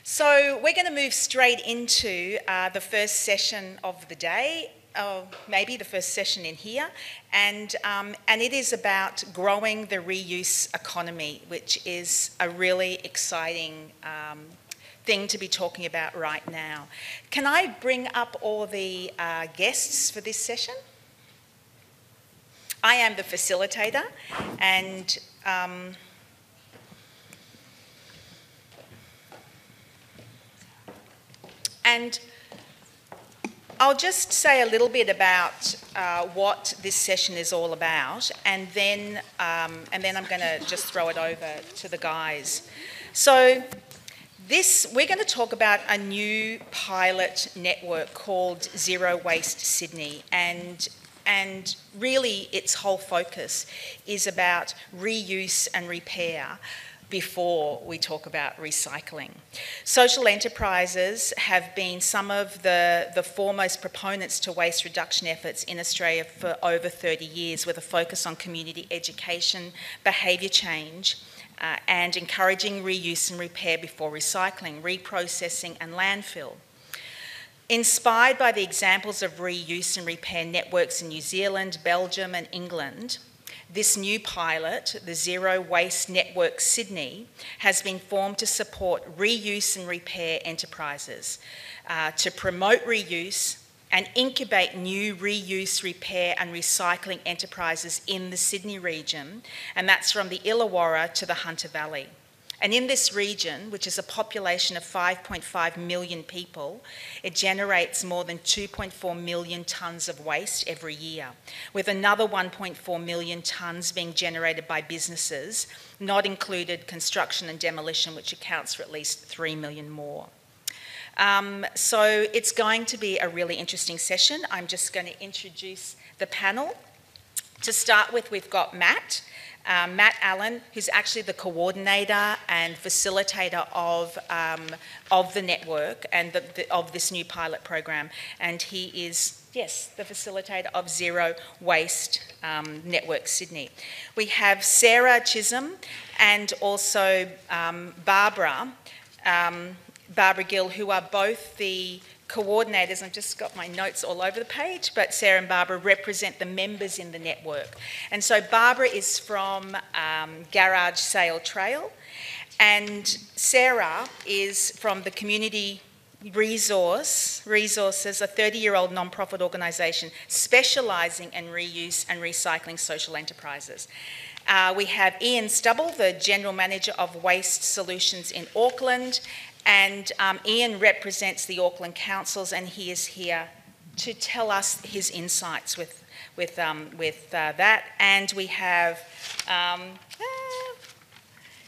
So we're going to move straight into the first session of the day, maybe the first session in here, and it is about growing the reuse economy, which is a really exciting thing to be talking about right now. Can I bring up all the guests for this session? I am the facilitator, and I'll just say a little bit about what this session is all about, and then I'm going to just throw it over to the guys. So we're going to talk about a new pilot network called Zero Waste Sydney, and really its whole focus is about reuse and repair before we talk about recycling. Social enterprises have been some of the foremost proponents to waste reduction efforts in Australia for over 30 years, with a focus on community education, behaviour change, and encouraging reuse and repair before recycling, reprocessing and landfill. Inspired by the examples of reuse and repair networks in New Zealand, Belgium and England, this new pilot, the Zero Waste Network Sydney, has been formed to support reuse and repair enterprises, to promote reuse and incubate new reuse, repair and recycling enterprises in the Sydney region, and that's from the Illawarra to the Hunter Valley. And in this region, which is a population of 5.5 million people, it generates more than 2.4 million tonnes of waste every year, with another 1.4 million tonnes being generated by businesses, not included construction and demolition, which accounts for at least 3 million more. So it's going to be a really interesting session. I'm just going to introduce the panel. To start with, we've got Matt Allen, who's actually the coordinator and facilitator of the network and of this new pilot program, and he is, yes, the facilitator of Zero Waste Network Sydney. We have Sarah Chisholm and also Barbara Gill, who are both the coordinators. I've just got my notes all over the page, but Sarah and Barbara represent the members in the network. And so Barbara is from Garage Sale Trail, and Sarah is from the Community Resources, a 30-year-old non-profit organisation specialising in reuse and recycling social enterprises. We have Ian Stubble, the General Manager of Waste Solutions in Auckland, and Ian represents the Auckland councils, and he is here to tell us his insights with that. And we have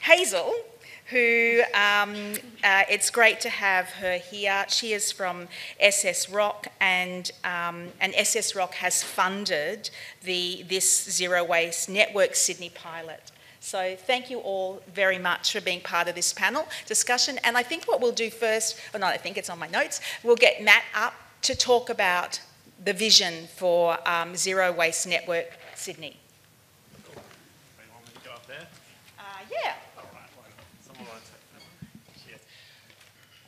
Hazel, who it's great to have her here. She is from SS Rock, and SS Rock has funded this Zero Waste Network Sydney pilot. So thank you all very much for being part of this panel discussion. And I think what we'll do first, or not, I think it's on my notes, we'll get Matt up to talk about the vision for Zero Waste Network Sydney. Cool. You want me to go up there? Yeah. All right, why not? Someone want to take that? Cheers.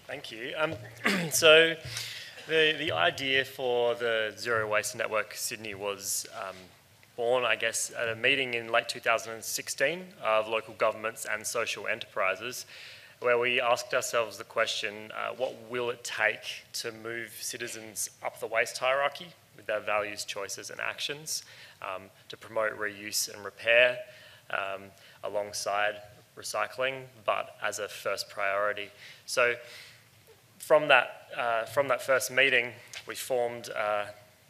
Thank you. So the idea for the Zero Waste Network Sydney was born, I guess, at a meeting in late 2016 of local governments and social enterprises, where we asked ourselves the question, what will it take to move citizens up the waste hierarchy with their values, choices and actions, to promote reuse and repair alongside recycling, but as a first priority. So from that first meeting, we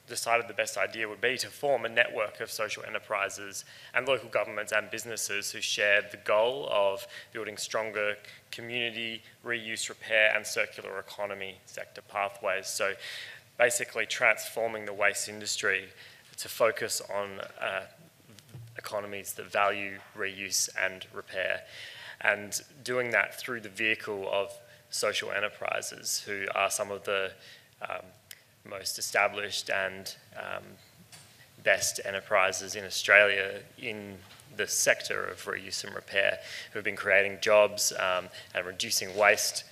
decided the best idea would be to form a network of social enterprises and local governments and businesses who shared the goal of building stronger community reuse, repair and circular economy sector pathways. So basically transforming the waste industry to focus on economies that value reuse and repair, and doing that through the vehicle of social enterprises, who are some of the most established and best enterprises in Australia in the sector of reuse and repair, who have been creating jobs and reducing waste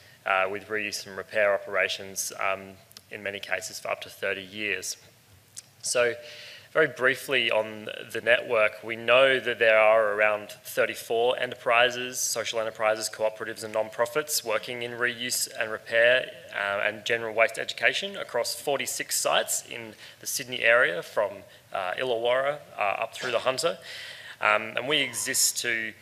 with reuse and repair operations in many cases for up to 30 years. So very briefly on the network, we know that there are around 34 enterprises, social enterprises, cooperatives and non-profits working in reuse and repair and general waste education across 46 sites in the Sydney area from Illawarra up through the Hunter. And we exist to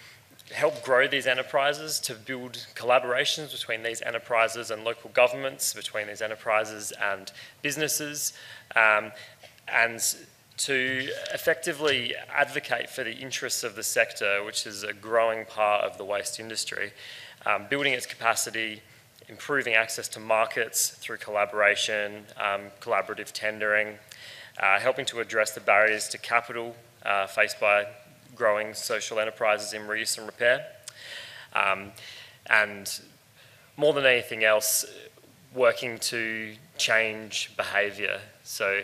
help grow these enterprises, to build collaborations between these enterprises and local governments, between these enterprises and businesses, and to effectively advocate for the interests of the sector, which is a growing part of the waste industry, building its capacity, improving access to markets through collaboration, collaborative tendering, helping to address the barriers to capital faced by growing social enterprises in reuse and repair, and more than anything else, working to change behaviour. So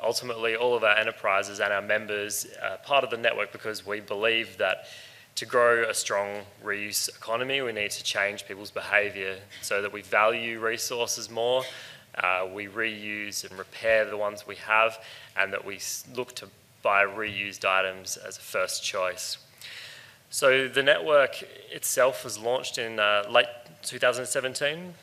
ultimately, all of our enterprises and our members are part of the network because we believe that to grow a strong reuse economy, we need to change people's behaviour so that we value resources more, we reuse and repair the ones we have, and that we look to buy reused items as a first choice. So the network itself was launched in late 2017,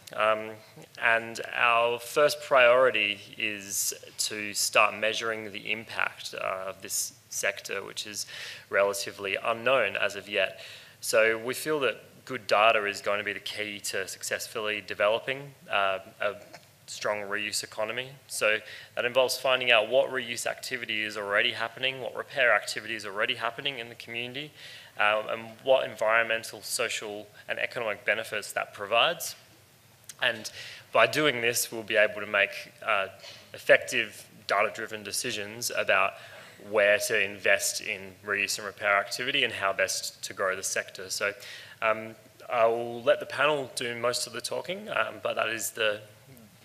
and our first priority is to start measuring the impact of this sector, which is relatively unknown as of yet. So we feel that good data is going to be the key to successfully developing a strong reuse economy. So that involves finding out what reuse activity is already happening, what repair activity is already happening in the community, and what environmental, social and economic benefits that provides. And by doing this, we'll be able to make effective data-driven decisions about where to invest in reuse and repair activity and how best to grow the sector. So I'll let the panel do most of the talking, but that is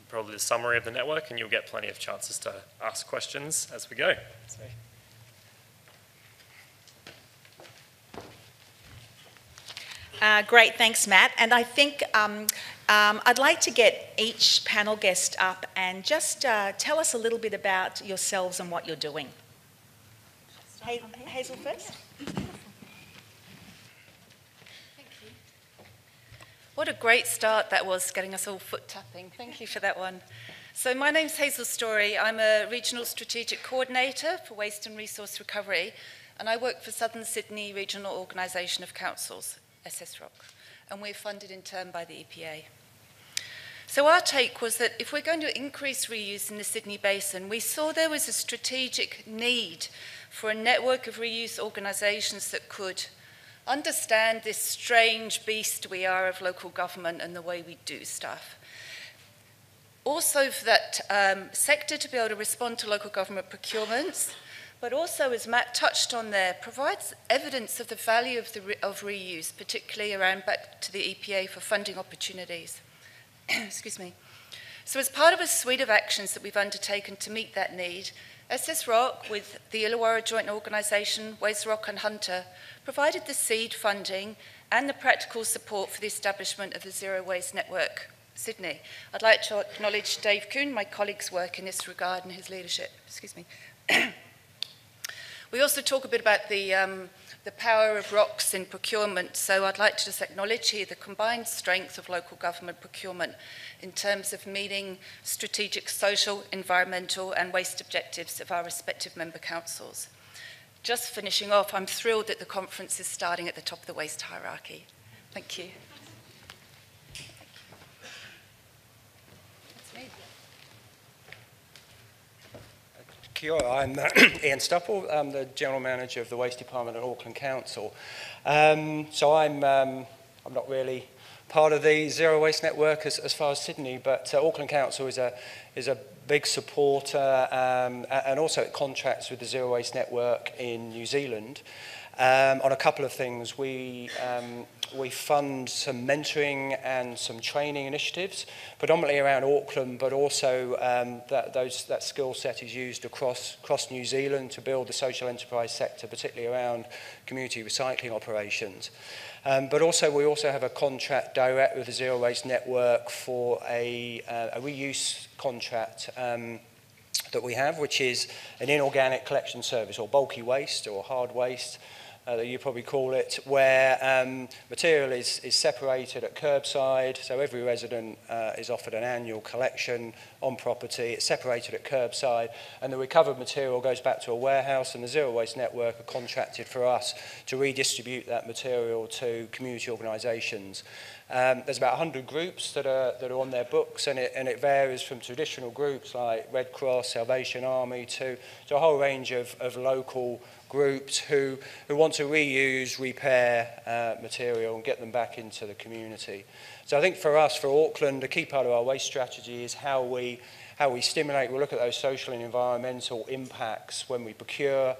probably the summary of the network, and you'll get plenty of chances to ask questions as we go. So. Great, thanks, Matt. And I think I'd like to get each panel guest up and just tell us a little bit about yourselves and what you're doing. Hazel first. What a great start that was, getting us all foot tapping. Thank you for that one. So my name's Hazel Story. I'm a Regional Strategic Coordinator for Waste and Resource Recovery, and I work for Southern Sydney Regional Organisation of Councils, SSROC, and we're funded in turn by the EPA. So our take was that if we're going to increase reuse in the Sydney Basin, we saw there was a strategic need for a network of reuse organisations that could understand this strange beast we are of local government and the way we do stuff. Also for that sector to be able to respond to local government procurements, but also, as Matt touched on there, provides evidence of the value of reuse, particularly around back to the EPA for funding opportunities. Excuse me. So as part of a suite of actions that we've undertaken to meet that need, SSROC, with the Illawarra Joint Organisation, Waste Rock and Hunter, provided the seed funding and the practical support for the establishment of the Zero Waste Network Sydney. I'd like to acknowledge Dave Kuhn, my colleague's work in this regard and his leadership. Excuse me. We also talk a bit about the power of ROCs in procurement, so I'd like to just acknowledge here the combined strength of local government procurement in terms of meeting strategic social, environmental and waste objectives of our respective member councils. Just finishing off, I'm thrilled that the conference is starting at the top of the waste hierarchy. Thank you. Kia ora, I'm Ian Stupple. I'm the General Manager of the Waste Department at Auckland Council. So I'm not really part of the Zero Waste Network as far as Sydney, but Auckland Council is a big supporter and also it contracts with the Zero Waste Network in New Zealand. on a couple of things. We fund some mentoring and some training initiatives, predominantly around Auckland, but also that skill set is used across New Zealand to build the social enterprise sector, particularly around community recycling operations. But also, we also have a contract direct with the Zero Waste Network for a reuse contract that we have, which is an inorganic collection service, or bulky waste, or hard waste, that you probably call it, where material is separated at curbside, so every resident is offered an annual collection on property. It's separated at curbside, and the recovered material goes back to a warehouse, and the Zero Waste Network are contracted for us to redistribute that material to community organisations. There's about 100 groups that are on their books, and it varies from traditional groups like Red Cross, Salvation Army, to a whole range of local groups who want to reuse, repair material and get them back into the community. So I think for us, for Auckland, a key part of our waste strategy is how we stimulate. We look at those social and environmental impacts when we procure,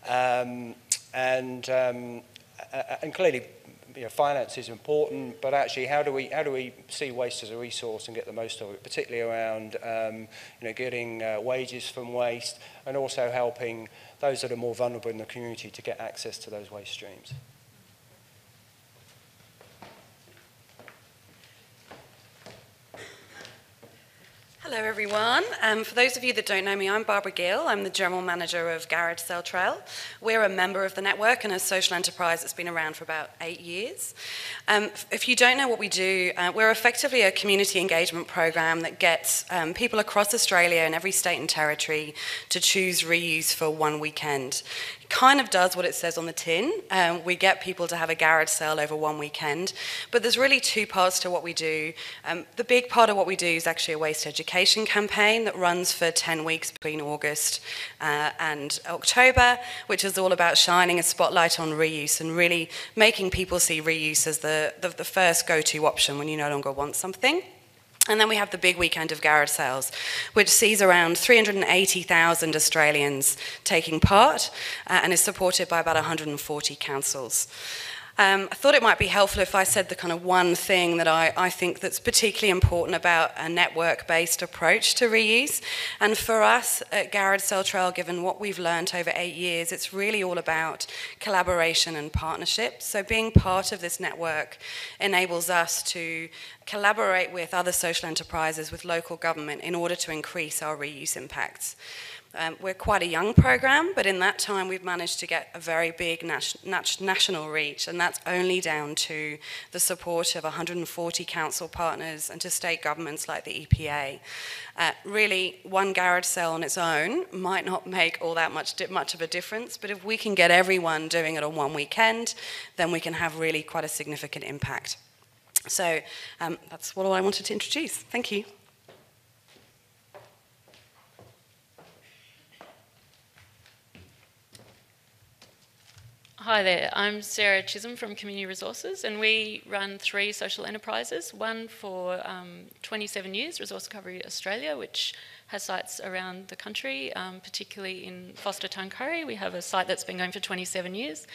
and clearly, finance is important, but actually, how do we see waste as a resource and get the most of it, particularly around getting wages from waste, and also helping those that are more vulnerable in the community to get access to those waste streams. Hello everyone. For those of you that don't know me, I'm Barbara Gill. I'm the General Manager of Garage Sale Trail. We're a member of the network and a social enterprise that's been around for about 8 years. If you don't know what we do, we're effectively a community engagement program that gets people across Australia and every state and territory to choose reuse for one weekend. It kind of does what it says on the tin. We get people to have a garage sale over one weekend, but there's really two parts to what we do. The big part of what we do is actually a waste education campaign that runs for 10 weeks between August and October, which is all about shining a spotlight on reuse and really making people see reuse as the first go-to option when you no longer want something. And then we have the big weekend of garage sales, which sees around 380,000 Australians taking part and is supported by about 140 councils. I thought it might be helpful if I said the kind of one thing that I think that's particularly important about a network-based approach to reuse. And for us at Garage Sale Trail, given what we've learned over 8 years, it's really all about collaboration and partnership. So being part of this network enables us to collaborate with other social enterprises, with local government, in order to increase our reuse impacts. We're quite a young program, but in that time we've managed to get a very big national reach, and that's only down to the support of 140 council partners and to state governments like the EPA. Really, one garage sale on its own might not make all that much of a difference, but if we can get everyone doing it on one weekend, then we can have really quite a significant impact. So that's all I wanted to introduce. Thank you. Hi there, I'm Sarah Chisholm from Community Resources, and we run 3 social enterprises, one for 27 years, Resource Recovery Australia, which has sites around the country, particularly in Foster-Tuncurry. We have a site that's been going for 27 years.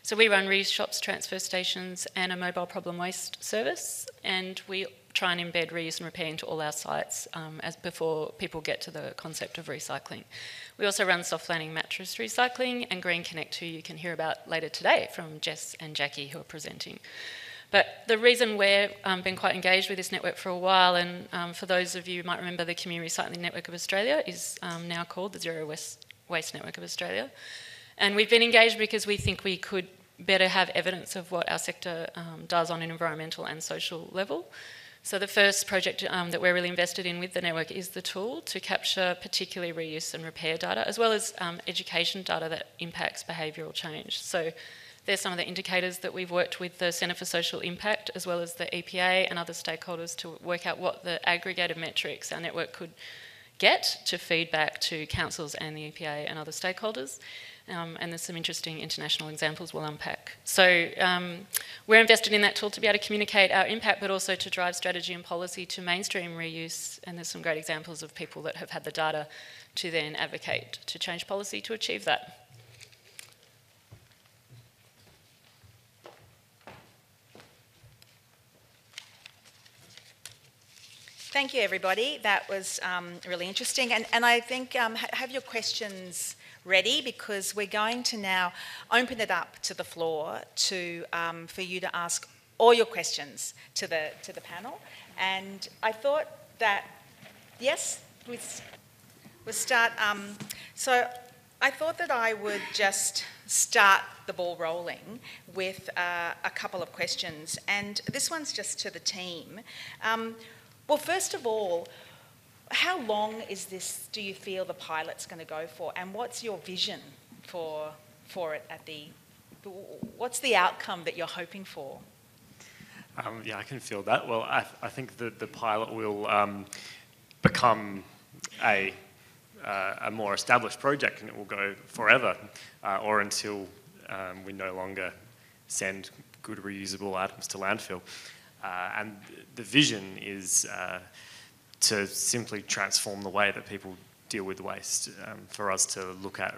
So we run reuse shops, transfer stations and a mobile problem waste service, and we try and embed reuse and repair into all our sites as before people get to the concept of recycling. We also run soft landing mattress recycling and Green Connect, who you can hear about later today from Jess and Jackie, who are presenting. But the reason we've been quite engaged with this network for a while, and for those of you who might remember, the Community Recycling Network of Australia is now called the Zero Waste Network of Australia. And we've been engaged because we think we could better have evidence of what our sector does on an environmental and social level. So the first project that we're really invested in with the network is the tool to capture particularly reuse and repair data, as well as education data that impacts behavioural change. So there's some of the indicators that we've worked with the Centre for Social Impact, as well as the EPA and other stakeholders, to work out what the aggregated metrics our network could get to feed back to councils and the EPA and other stakeholders. And there's some interesting international examples we'll unpack. So we're invested in that tool to be able to communicate our impact, but also to drive strategy and policy to mainstream reuse. And there's some great examples of people that have had the data to then advocate to change policy to achieve that. Thank you, everybody. That was really interesting. And I think have your questions ready, because we're going to now open it up to the floor to for you to ask all your questions to the panel. And I thought that, yes, we'll start. So I thought that I would just start the ball rolling with a couple of questions. And this one's just to the team. Well, first of all, how long do you feel the pilot's going to go for? And what's your vision for it what's the outcome that you're hoping for? Yeah, I can feel that. Well, I think that the pilot will become a more established project, and it will go forever, or until we no longer send good reusable items to landfill. And the vision is to simply transform the way that people deal with waste, for us to look at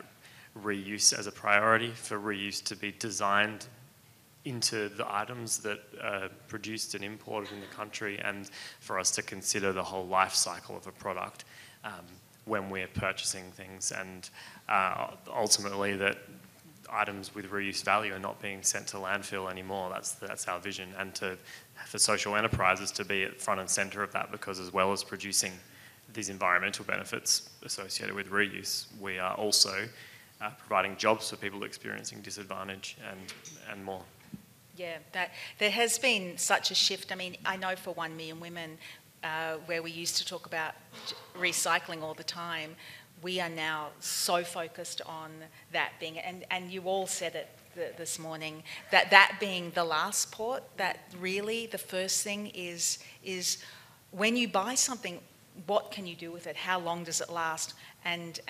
reuse as a priority, for reuse to be designed into the items that are produced and imported in the country, and for us to consider the whole life cycle of a product when we're purchasing things, and ultimately that items with reuse value are not being sent to landfill anymore. That's our vision, and for social enterprises to be at front and centre of that, because as well as producing these environmental benefits associated with reuse, we are also providing jobs for people experiencing disadvantage and more. Yeah, there has been such a shift. I mean, I know for 1 Million Women, where we used to talk about recycling all the time, we are now so focused on that being, and you all said it this morning, that being the last port, that really the first thing is when you buy something, what can you do with it? How long does it last? And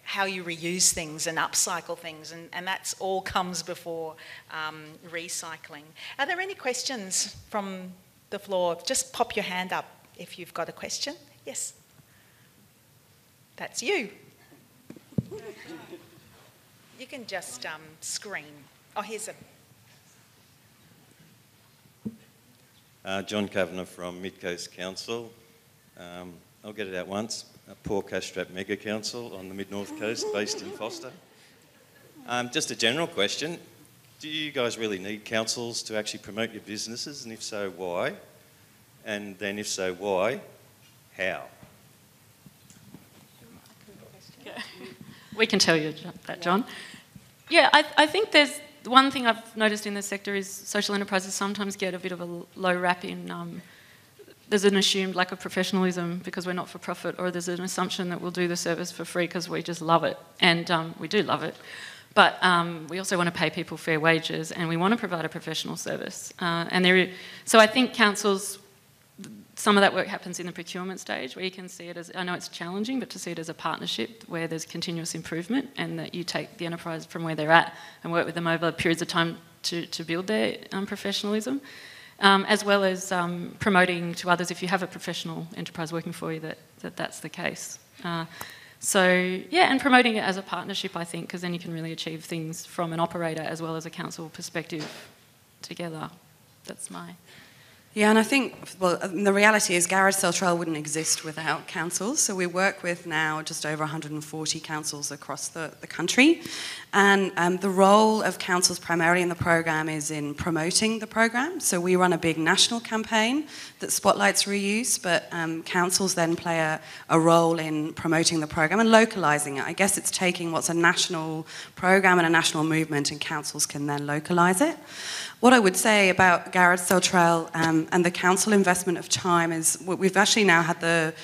how you reuse things and upcycle things, and that's all comes before recycling. Are there any questions from the floor? Just pop your hand up if you've got a question. Yes. That's you. You can just scream. Oh, here's a... John Kavanagh from Mid Coast Council. I'll get it out once. A poor cash-strapped mega council on the mid-north coast based in Foster. Just a general question. Do you guys really need councils to actually promote your businesses? And if so, why? And then if so, why? How? We can tell you that, John. Yeah, I think there's one thing I've noticed in the sector is social enterprises sometimes get a bit of a low rap in... there's an assumed lack of professionalism because we're not for profit, or there's an assumption that we'll do the service for free because we just love it, and we do love it. But we also want to pay people fair wages, and we want to provide a professional service. So I think councils, some of that work happens in the procurement stage, where you can see it as, I know it's challenging, but to see it as a partnership where there's continuous improvement, and that you take the enterprise from where they're at and work with them over periods of time to build their professionalism. As well as promoting to others, if you have a professional enterprise working for you, that's the case. And promoting it as a partnership, I think, because then you can really achieve things from an operator as well as a council perspective together. That's my... Yeah, and I think, well, the reality is Garage Cell Trail wouldn't exist without councils. So we work with now just over 140 councils across the country. And the role of councils primarily in the program is in promoting the program. So we run a big national campaign that spotlights reuse, but councils then play a role in promoting the program and localising it. I guess it's taking what's a national program and a national movement, and councils can then localise it. What I would say about Garage Cell Trail and the council investment of time is we've actually now had the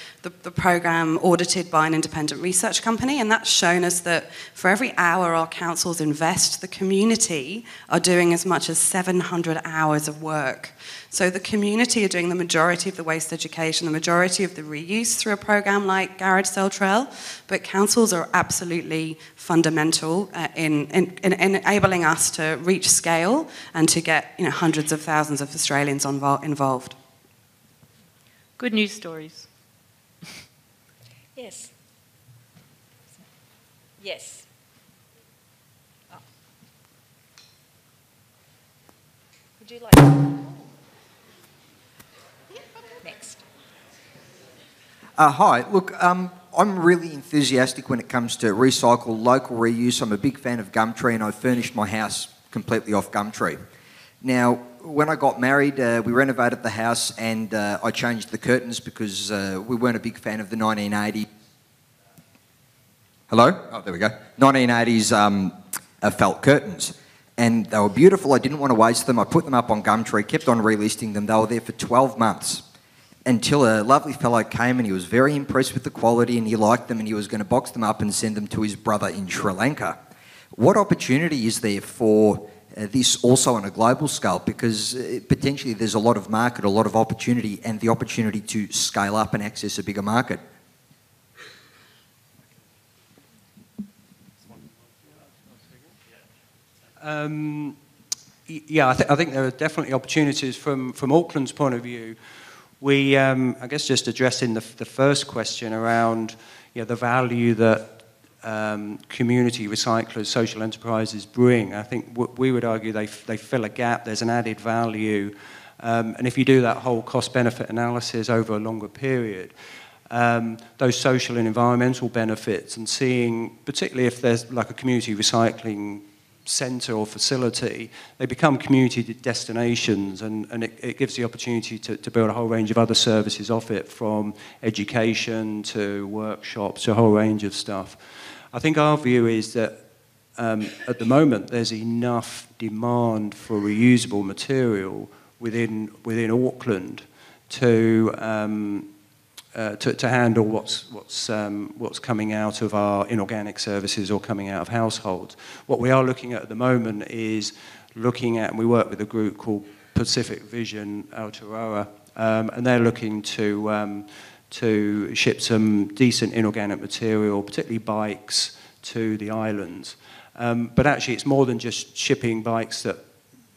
program audited by an independent research company, and that's shown us that for every hour our councils invest, the community are doing as much as 700 hours of work. So the community are doing the majority of the waste education, the majority of the reuse through a program like Garage Cell Trail, but councils are absolutely fundamental in enabling us to reach scale and to get hundreds of thousands of Australians involved. Good news stories. Yes. Yes. Oh. Would you like... Next. Hi. Look, I'm really enthusiastic when it comes to recycle, local reuse. I'm a big fan of Gumtree, and I furnished my house completely off Gumtree. Now, when I got married, we renovated the house, and I changed the curtains because we weren't a big fan of the 1980s. Hello? Oh, there we go. 1980s felt curtains. And they were beautiful. I didn't want to waste them. I put them up on Gumtree, kept on relisting them. They were there for 12 months until a lovely fellow came and he was very impressed with the quality and he liked them and he was going to box them up and send them to his brother in Sri Lanka. What opportunity is there for this also on a global scale? Because potentially there's a lot of market, a lot of opportunity, and the opportunity to scale up and access a bigger market. Yeah, I think there are definitely opportunities from Auckland's point of view. We, I guess, just addressing the first question around the value that community recyclers, social enterprises bring. I think we would argue they fill a gap. There's an added value, and if you do that whole cost-benefit analysis over a longer period, those social and environmental benefits, and seeing, particularly if there's like a community recycling centre or facility, they become community destinations, and it gives the opportunity to build a whole range of other services off it, from education to workshops to a whole range of stuff. I think our view is that at the moment there's enough demand for reusable material within Auckland to handle what's coming out of our inorganic services or coming out of households. What we are looking at the moment is looking at, and we work with a group called Pacific Vision Aotearoa, and they're looking to ship some decent inorganic material, particularly bikes, to the islands. But actually it's more than just shipping bikes that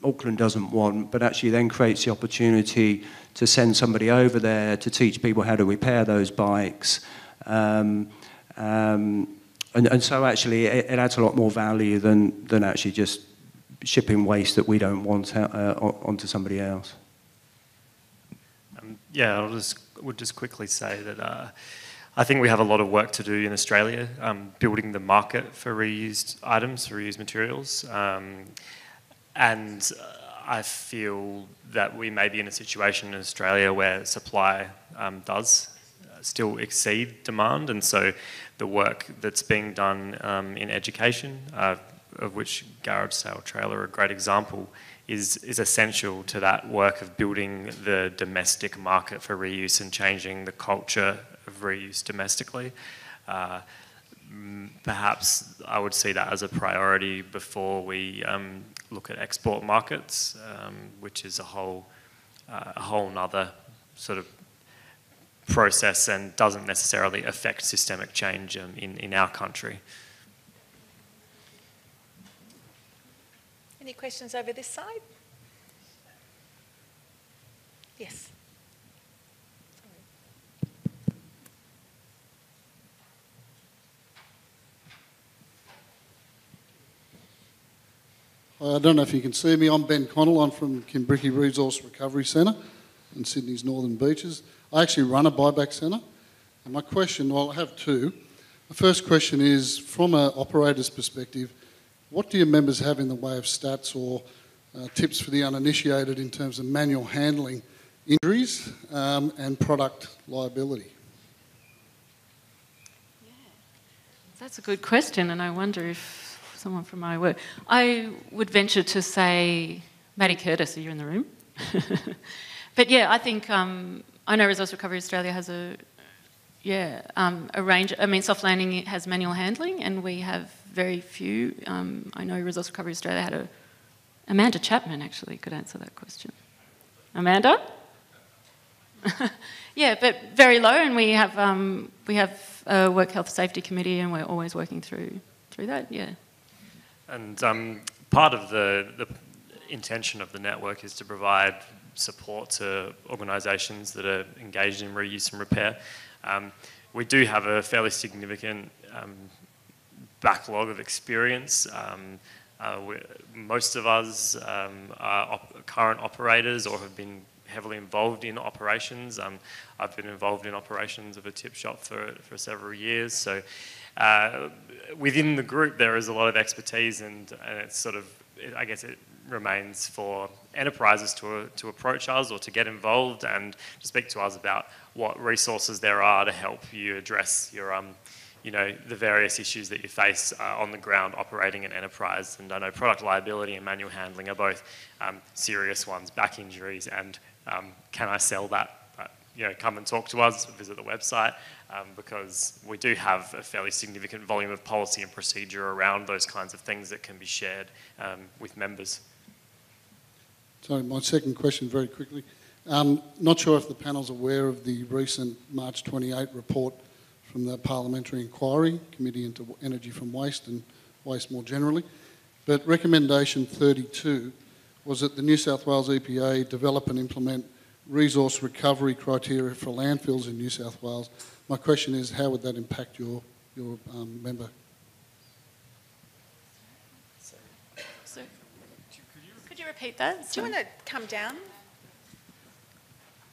Auckland doesn't want, but actually then creates the opportunity to send somebody over there to teach people how to repair those bikes. And so actually it adds a lot more value than actually just shipping waste that we don't want onto somebody else. Yeah, would just quickly say that I think we have a lot of work to do in Australia, building the market for reused items, for reused materials. And I feel that we may be in a situation in Australia where supply does still exceed demand, and so the work that's being done in education, of which Garage Sale Trailer are a great example, is essential to that work of building the domestic market for reuse and changing the culture of reuse domestically. Perhaps I would see that as a priority before we look at export markets, which is a whole nother sort of process and doesn't necessarily affect systemic change in our country. Any questions over this side? Yes. I don't know if you can see me. I'm Ben Connell. I'm from Kimbrickie Resource Recovery Centre in Sydney's Northern Beaches. I actually run a buyback centre. And my question, well, I have two. The first question is, from an operator's perspective, what do your members have in the way of stats or tips for the uninitiated in terms of manual handling injuries and product liability? Yeah, that's a good question, and I wonder if someone from my work. I would venture to say, Maddie Curtis, are you in the room? But yeah, I think, I know Resource Recovery Australia has a range. I mean, Soft Landing has manual handling, and we have very few. I know Resource Recovery Australia had Amanda Chapman actually could answer that question. Amanda? Yeah, but very low, and we have a work health safety committee, and we're always working through that. Yeah. And part of the intention of the network is to provide support to organisations that are engaged in reuse and repair. We do have a fairly significant backlog of experience. Most of us are current operators or have been heavily involved in operations. I've been involved in operations of a tip shop for several years. So within the group, there is a lot of expertise, and it's sort of, I guess it remains for enterprises to approach us or to get involved and to speak to us about what resources there are to help you address your the various issues that you face on the ground operating an enterprise. And I know product liability and manual handling are both serious ones, back injuries, and can I sell that? Come and talk to us, visit the website, because we do have a fairly significant volume of policy and procedure around those kinds of things that can be shared with members. So my second question very quickly. Not sure if the panel's aware of the recent March 28 report from the Parliamentary Inquiry Committee into Energy from Waste and Waste more generally. But recommendation 32 was that the New South Wales EPA develop and implement resource recovery criteria for landfills in New South Wales. My question is, how would that impact your member? So, could you repeat that? Do you want to come down?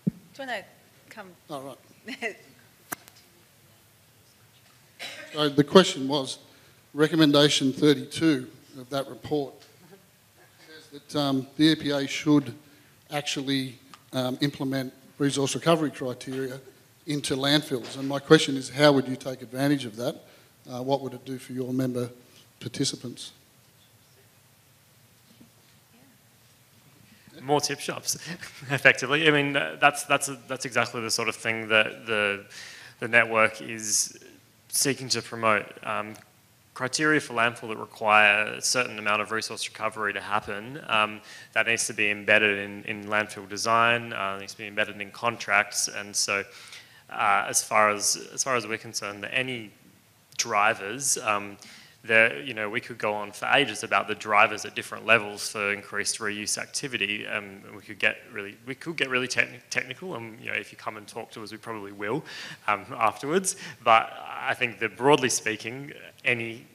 Do you want to come? Oh, right. So the question was, recommendation 32 of that report says that the EPA should actually implement resource recovery criteria into landfills. And my question is, how would you take advantage of that? What would it do for your member participants? More tip shops, effectively. I mean, that's exactly the sort of thing that the network is seeking to promote. Criteria for landfill that require a certain amount of resource recovery to happen, that needs to be embedded in landfill design, needs to be embedded in contracts, and so as far as we're concerned, any drivers, we could go on for ages about the drivers at different levels for increased reuse activity. We could get really technical, and if you come and talk to us, we probably will afterwards. But I think that broadly speaking, any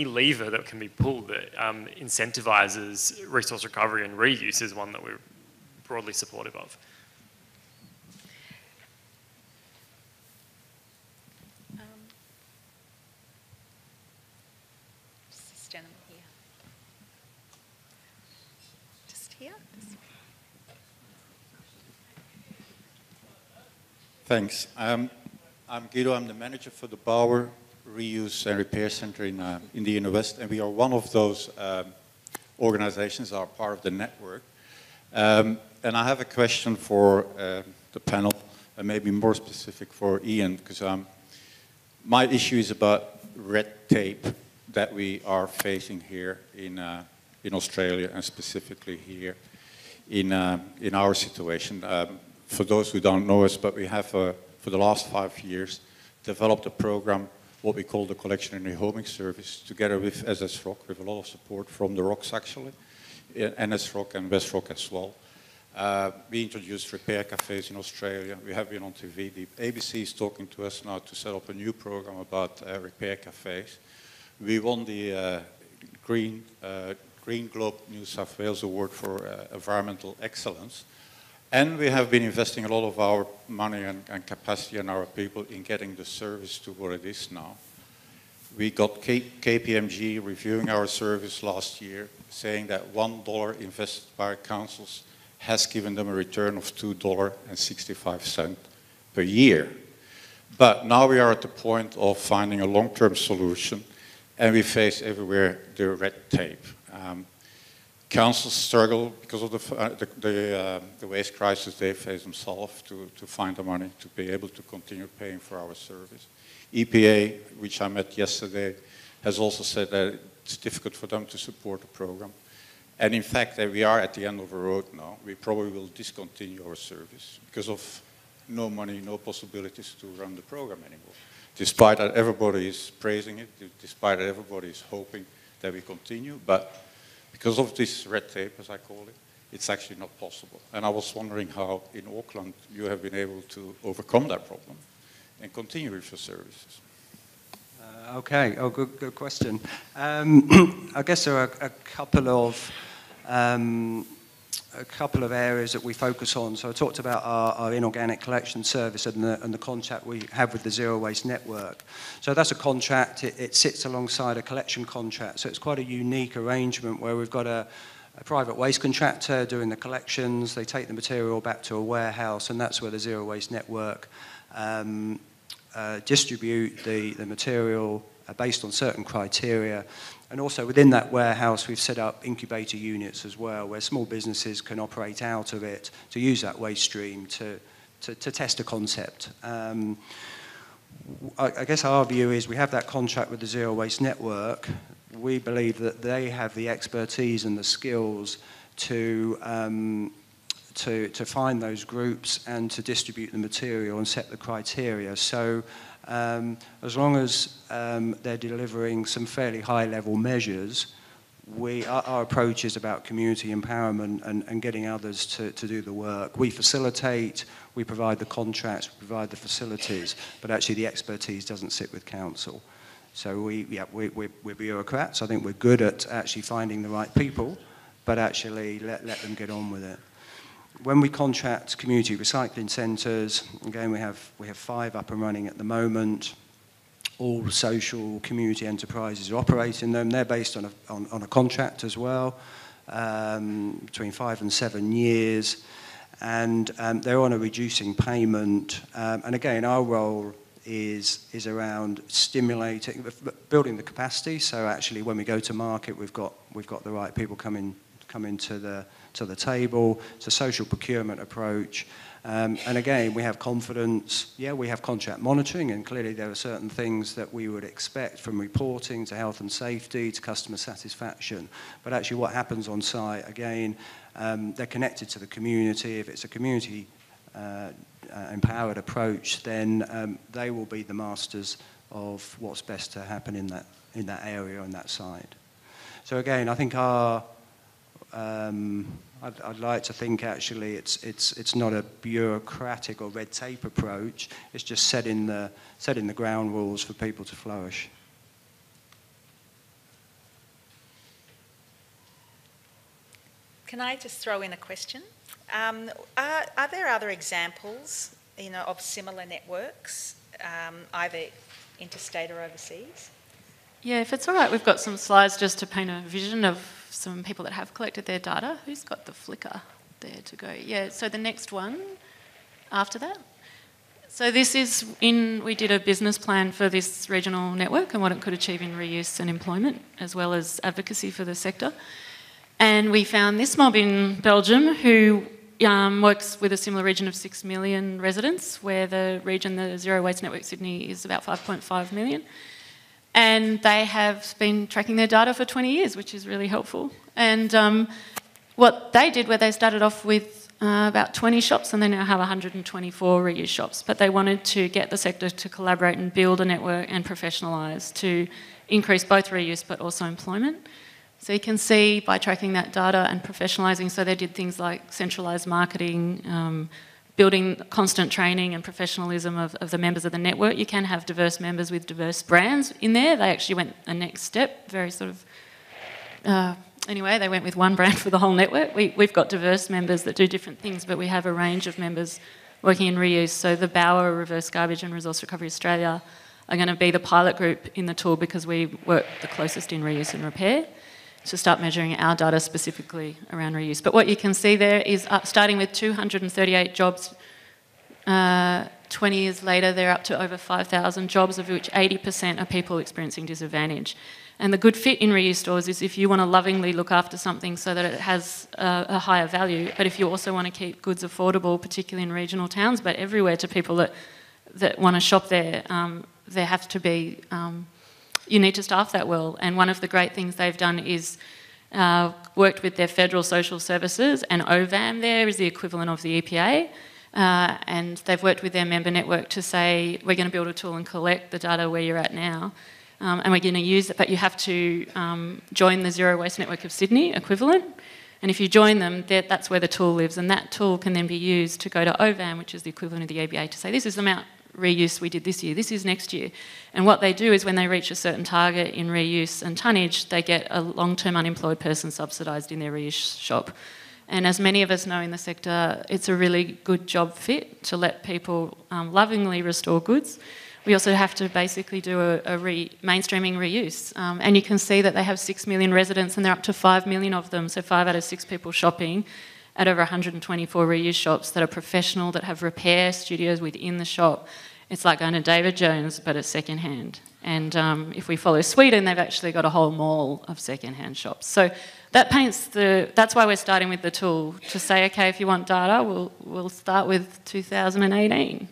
lever that can be pulled that incentivises resource recovery and reuse is one that we're broadly supportive of. Thanks. I'm Guido. I'm the manager for the Bauer Reuse and Repair Center in the Inner West, and we are one of those organizations that are part of the network. And I have a question for the panel, and maybe more specific for Ian, because my issue is about red tape that we are facing here in Australia, and specifically here in our situation. For those who don't know us, but we have, for the last 5 years, developed a program, what we call the Collection and Rehoming Service, together with SS Rock, with a lot of support from the Rocks actually, NS Rock and West Rock as well. We introduced repair cafes in Australia. We have been on TV. The ABC is talking to us now to set up a new program about repair cafes. We won the Green Globe New South Wales Award for Environmental Excellence. And we have been investing a lot of our money and capacity and our people in getting the service to what it is now. We got KPMG reviewing our service last year, saying that $1 invested by our councils has given them a return of $2.65 per year. But now we are at the point of finding a long-term solution, and we face everywhere the red tape. Councils struggle because of the waste crisis they face themselves to find the money to be able to continue paying for our service. EPA, which I met yesterday, has also said that it's difficult for them to support the program. And in fact, we are at the end of the road now. We probably will discontinue our service because of no money, no possibilities to run the program anymore. Despite that everybody is praising it, despite that everybody is hoping that we continue, but because of this red tape, as I call it, it's actually not possible. And I was wondering how in Auckland you have been able to overcome that problem and continue with your services. Okay, good question. I guess there are a couple of a couple of areas that we focus on. So I talked about our inorganic collection service and the contract we have with the Zero Waste Network. So that's a contract, it sits alongside a collection contract. So it's quite a unique arrangement where we've got a private waste contractor doing the collections, they take the material back to a warehouse, and that's where the Zero Waste Network distribute the material based on certain criteria. And also within that warehouse, we've set up incubator units as well, where small businesses can operate out of it to use that waste stream to test a concept. I guess our view is we have that contract with the Zero Waste Network. We believe that they have the expertise and the skills to find those groups and to distribute the material and set the criteria. So as long as they're delivering some fairly high-level measures, our approach is about community empowerment and getting others to do the work. We facilitate, we provide the contracts, we provide the facilities, but actually the expertise doesn't sit with council. So we're bureaucrats. I think we're good at actually finding the right people, but actually let them get on with it. When we contract community recycling centres, again, we have 5 up and running at the moment. All social community enterprises are operating them. They're based on a contract as well, between 5 and 7 years, and they're on a reducing payment. And again, our role is around stimulating, building the capacity. So actually, when we go to market, we've got the right people coming to the table. It's a social procurement approach. And again, we have confidence. Yeah, we have contract monitoring, and clearly there are certain things that we would expect from reporting to health and safety to customer satisfaction. But actually what happens on site, again, they're connected to the community. If it's a community empowered approach, then they will be the masters of what's best to happen in that area on that site. So again, I think I'd like to think actually it's not a bureaucratic or red tape approach. It's just setting the ground rules for people to flourish. Can I just throw in a question? Are there other examples, of similar networks, either interstate or overseas? Yeah, if it's all right, we've got some slides just to paint a vision of some people that have collected their data. Who's got the flicker there to go? Yeah, so the next one after that. So this is we did a business plan for this regional network and what it could achieve in reuse and employment, as well as advocacy for the sector. And we found this mob in Belgium who works with a similar region of 6 million residents, where the region, the Zero Waste Network Sydney, is about 5.5 million. And they have been tracking their data for 20 years, which is really helpful. And what they did, where they started off with about 20 shops, and they now have 124 reuse shops, but they wanted to get the sector to collaborate and build a network and professionalise to increase both reuse but also employment. So you can see by tracking that data and professionalising, so they did things like centralised marketing, building constant training and professionalism of the members of the network. You can have diverse members with diverse brands in there. They actually went a next step, very sort of... anyway, they went with one brand for the whole network. We've got diverse members that do different things, but we have a range of members working in reuse. So the Bauer, Reverse Garbage and Resource Recovery Australia are going to be the pilot group in the tool because we work the closest in reuse and repair to start measuring our data specifically around reuse. But what you can see there is starting with 238 jobs, 20 years later they're up to over 5,000 jobs, of which 80% are people experiencing disadvantage. And the good fit in reuse stores is if you want to lovingly look after something so that it has a higher value, but if you also want to keep goods affordable, particularly in regional towns, but everywhere to people that want to shop there, there have to be... you need to staff that well. And one of the great things they've done is worked with their federal social services, and OVAM there is the equivalent of the EPA. And they've worked with their member network to say, we're going to build a tool and collect the data where you're at now. And we're going to use it, but you have to join the Zero Waste Network of Sydney equivalent. And if you join them, that's where the tool lives. And that tool can then be used to go to OVAM, which is the equivalent of the EBA, to say, this is the amount reuse we did this year, this is next year. And what they do is when they reach a certain target in reuse and tonnage, they get a long-term unemployed person subsidised in their reuse shop. And as many of us know in the sector, it's a really good job fit to let people lovingly restore goods. We also have to basically do a mainstreaming reuse. And you can see that they have 6 million residents and they're up to 5 million of them, so 5 out of 6 people shopping at over 124 reuse shops that are professional, that have repair studios within the shop. It's like going to David Jones, but it's secondhand. And if we follow Sweden, they've actually got a whole mall of secondhand shops. So that paints that's why we're starting with the tool, to say, okay, if you want data, we'll start with 2018.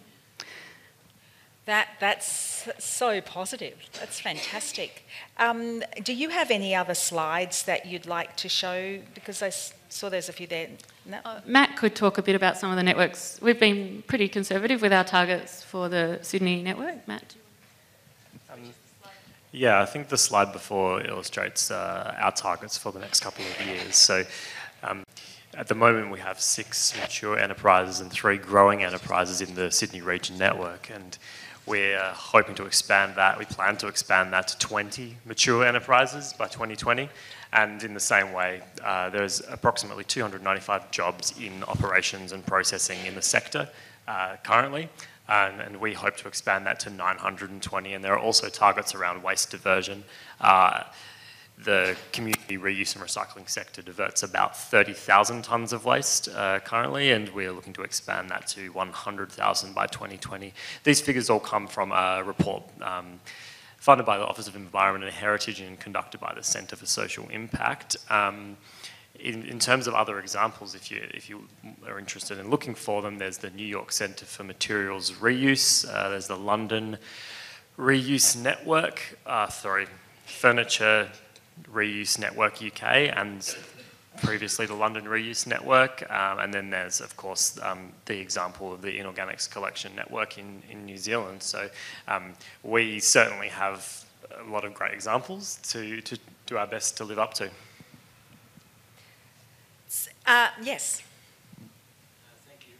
That's so positive. That's fantastic. Do you have any other slides that you'd like to show? Because I saw there's a few there. No? Matt could talk a bit about some of the networks. We've been pretty conservative with our targets for the Sydney network. Matt? Yeah, I think the slide before illustrates our targets for the next couple of years. So at the moment we have 6 mature enterprises and 3 growing enterprises in the Sydney region network, and we're hoping to expand that. We plan to expand that to 20 mature enterprises by 2020. And in the same way, there's approximately 295 jobs in operations and processing in the sector currently. And we hope to expand that to 920. And there are also targets around waste diversion. The community reuse and recycling sector diverts about 30,000 tonnes of waste currently, and we're looking to expand that to 100,000 by 2020. These figures all come from a report funded by the Office of Environment and Heritage and conducted by the Centre for Social Impact. In terms of other examples, if you are interested in looking for them, there's the New York Centre for Materials Reuse, there's the London Reuse Network, Furniture Reuse Network UK, and previously the London Reuse Network, and then there's of course the example of the Inorganics Collection Network in New Zealand. So we certainly have a lot of great examples to do our best to live up to. Yes. Thank you.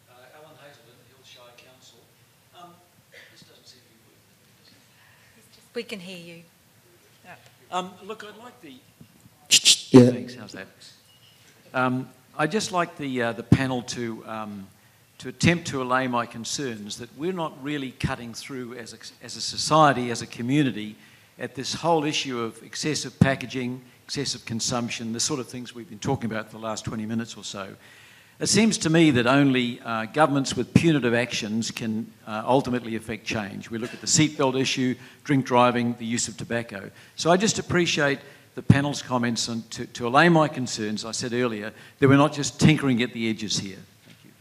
Alan Hazelden, Hillshire Council. This doesn't seem to be working. We can hear you. Look, I'd like the... Yeah. Thanks, how's that? I'd just like the panel to attempt to allay my concerns that we're not really cutting through as a society, as a community, at this whole issue of excessive packaging, excessive consumption, the sort of things we've been talking about for the last 20 minutes or so. It seems to me that only governments with punitive actions can ultimately affect change. We look at the seatbelt issue, drink driving, the use of tobacco. So I just appreciate the panel's comments and to allay my concerns. I said earlier that we're not just tinkering at the edges here. Thank you.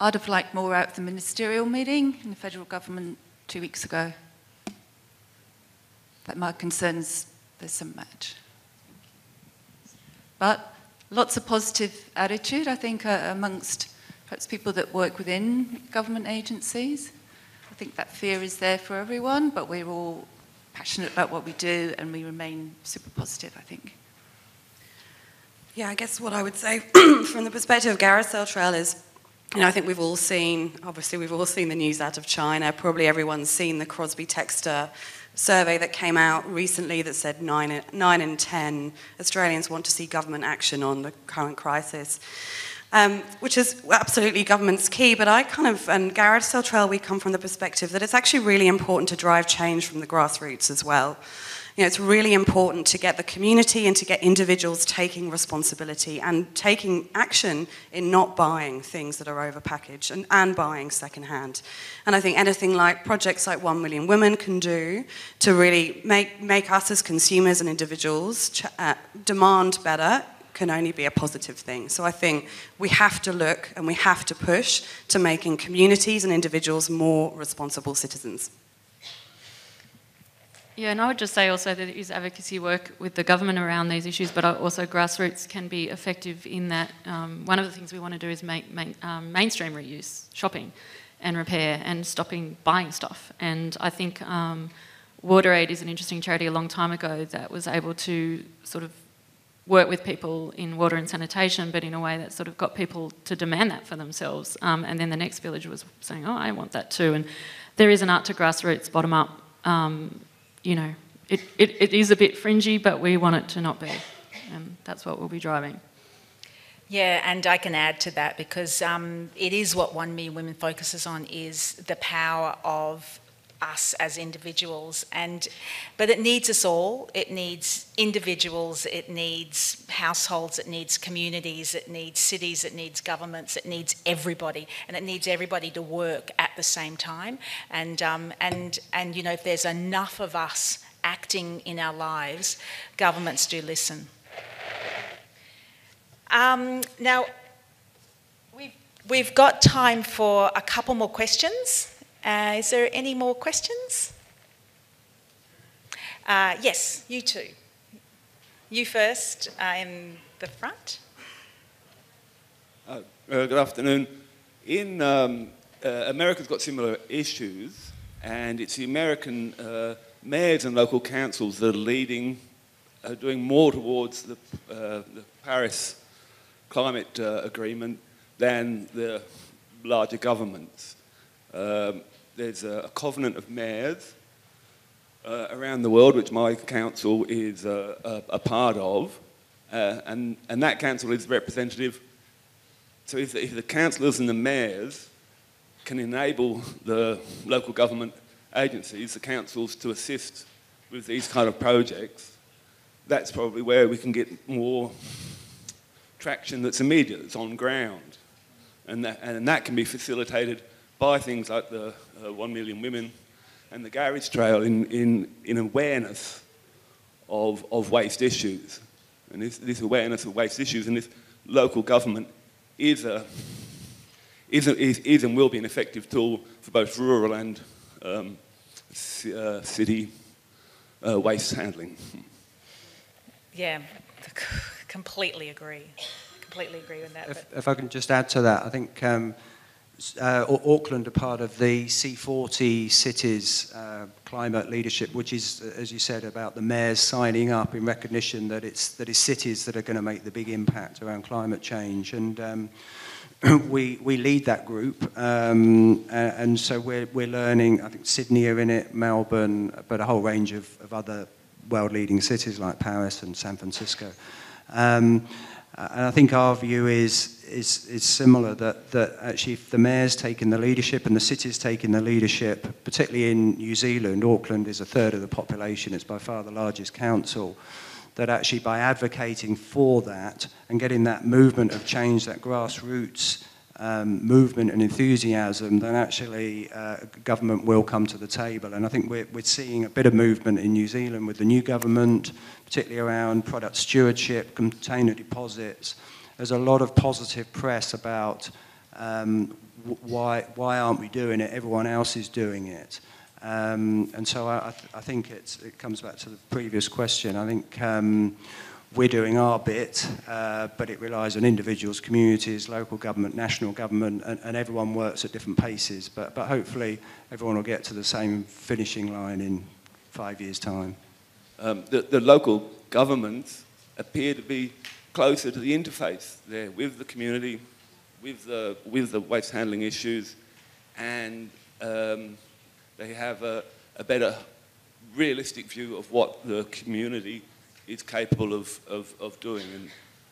I'd have liked more out of the ministerial meeting in the federal government 2 weeks ago. But my concerns, there's some match. But lots of positive attitude, I think, amongst perhaps people that work within government agencies. I think that fear is there for everyone, but we're all passionate about what we do and we remain super positive, I think. Yeah, I guess what I would say from the perspective of Gareth Trail is, I think we've all seen the news out of China. Probably everyone's seen the Crosby-Textor survey that came out recently that said 9 in 10 Australians want to see government action on the current crisis, which is absolutely government's key. But and Gareth Trail, we come from the perspective that it's actually really important to drive change from the grassroots as well. It's really important to get the community and to get individuals taking responsibility and taking action in not buying things that are overpackaged and buying secondhand. And I think anything like projects like 1 Million Women can do to really make us as consumers and individuals demand better can only be a positive thing. So I think we have to look and we have to push to making communities and individuals more responsible citizens. Yeah, and I would just say also that there is advocacy work with the government around these issues, but also grassroots can be effective in that. One of the things we want to do is make mainstream reuse, shopping and repair, and stopping buying stuff. And I think WaterAid is an interesting charity a long time ago that was able to sort of work with people in water and sanitation, but in a way that sort of got people to demand that for themselves. And then the next village was saying, oh, I want that too. And there is an art to grassroots, bottom up, it is a bit fringy, but we want it to not be, and that's what we'll be driving. Yeah, and I can add to that because it is what 1 Million Women focuses on, is the power of us as individuals, but it needs us all. It needs individuals, it needs households, it needs communities, it needs cities, it needs governments, it needs everybody, and it needs everybody to work at the same time. And you know, if there's enough of us acting in our lives, governments do listen. Now, we've got time for a couple more questions. Is there any more questions? Yes, you two. You first in the front. Good afternoon. In America's got similar issues, and it's the American mayors and local councils that are leading, doing more towards the Paris climate agreement than the larger governments. There's a covenant of mayors around the world, which my council is a part of, and that council is representative. So if the councillors and the mayors can enable the local government agencies, the councils, to assist with these kind of projects, that's probably where we can get more traction that's immediate, that's on ground. And that can be facilitated by things like the 1 Million Women and the Garage Trail in awareness of waste issues. And this awareness of waste issues and this local government is and will be an effective tool for both rural and city waste handling. Yeah, completely agree. Completely agree with that. If I can just add to that, I think Auckland are part of the C40 cities climate leadership, which is, as you said, about the mayors signing up in recognition that it's cities that are going to make the big impact around climate change. And we lead that group, and so we're learning. I think Sydney are in it, Melbourne, but a whole range of other world-leading cities like Paris and San Francisco. And I think our view is similar, that actually if the mayor's taking the leadership and the city's taking the leadership, particularly in New Zealand, Auckland is a third of the population, it's by far the largest council, that actually by advocating for that and getting that movement of change, that grassroots movement and enthusiasm, then actually government will come to the table. And I think we're seeing a bit of movement in New Zealand with the new government, particularly around product stewardship, container deposits. There's a lot of positive press about why aren't we doing it? Everyone else is doing it. And so I think it comes back to the previous question. I think we're doing our bit, but it relies on individuals, communities, local government, national government, and everyone works at different paces. But hopefully everyone will get to the same finishing line in 5 years' time. The local governments appear to be closer to the interface there with the community, with the waste handling issues, and they have a better realistic view of what the community is capable of doing.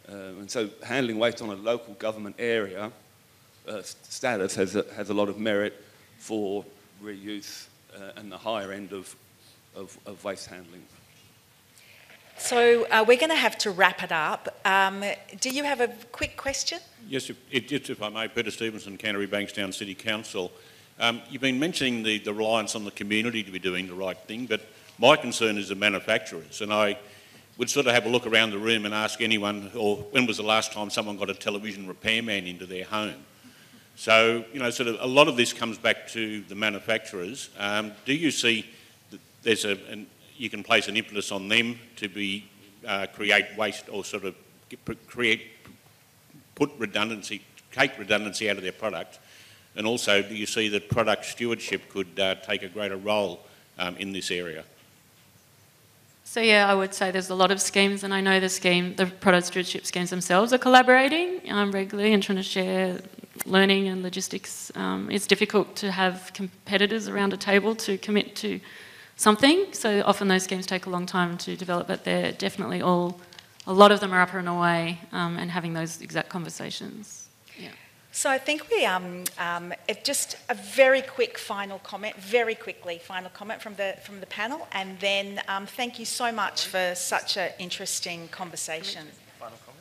And so handling waste on a local government area status has a lot of merit for reuse and the higher end of waste handling. So we're going to have to wrap it up. Do you have a quick question? Yes, if I may. Peter Stevenson, Canterbury Bankstown City Council. You've been mentioning the reliance on the community to be doing the right thing, but my concern is the manufacturers, and I would sort of have a look around the room and ask anyone, or when was the last time someone got a television repairman into their home? So, you know, sort of a lot of this comes back to the manufacturers. Do you see that there's you can place an impetus on them to be create waste, or sort of put redundancy, take redundancy out of their product? And also, do you see that product stewardship could take a greater role in this area? So yeah, I would say there's a lot of schemes, and I know the product stewardship schemes themselves are collaborating regularly and trying to share learning and logistics. It's difficult to have competitors around a table to commit to something. So often those schemes take a long time to develop, but they're definitely all, a lot of them are up and away and having those exact conversations. Yeah. So I think we, just a very quick final comment, final comment from the panel, and then thank you so much for such an interesting conversation. Final comment?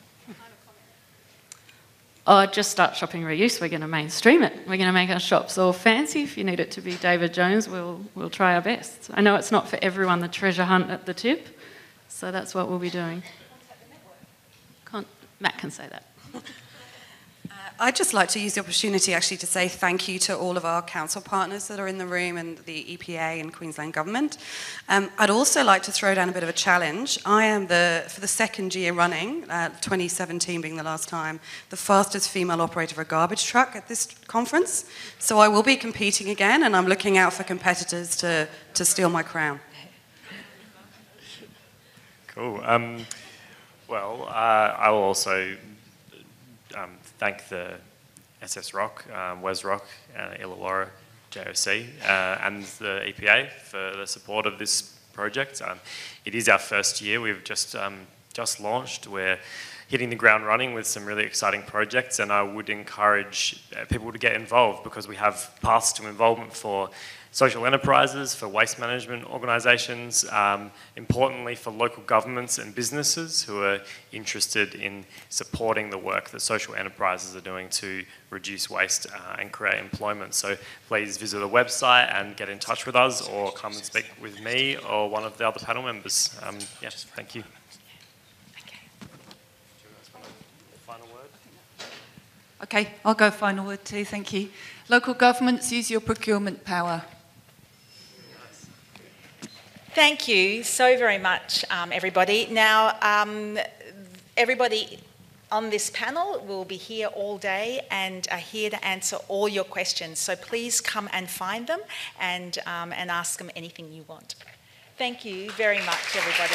Oh, just start shopping reuse. We're going to mainstream it. We're going to make our shops all fancy. If you need it to be David Jones, we'll try our best. I know it's not for everyone, the treasure hunt at the tip, so that's what we'll be doing. Matt can say that. I'd just like to use the opportunity actually to say thank you to all of our council partners that are in the room and the EPA and Queensland Government. I'd also like to throw down a bit of a challenge. I am, for the second year running, 2017 being the last time, the fastest female operator of a garbage truck at this conference. So I will be competing again, and I'm looking out for competitors to steal my crown. Cool. Well, I will also thank the SS Rock, Wes Rock, Illawarra, JOC, and the EPA for the support of this project. It is our first year. We've just launched. We're hitting the ground running with some really exciting projects, and I would encourage people to get involved because we have paths to involvement for social enterprises, for waste management organisations, importantly for local governments and businesses who are interested in supporting the work that social enterprises are doing to reduce waste and create employment. So please visit the website and get in touch with us or come and speak with me or one of the other panel members. Yes, thank you. Final word? Okay, I'll go final word too, thank you. Local governments, use your procurement power. Thank you so very much, everybody. Now, everybody on this panel will be here all day and are here to answer all your questions. So please come and find them and ask them anything you want. Thank you very much, everybody.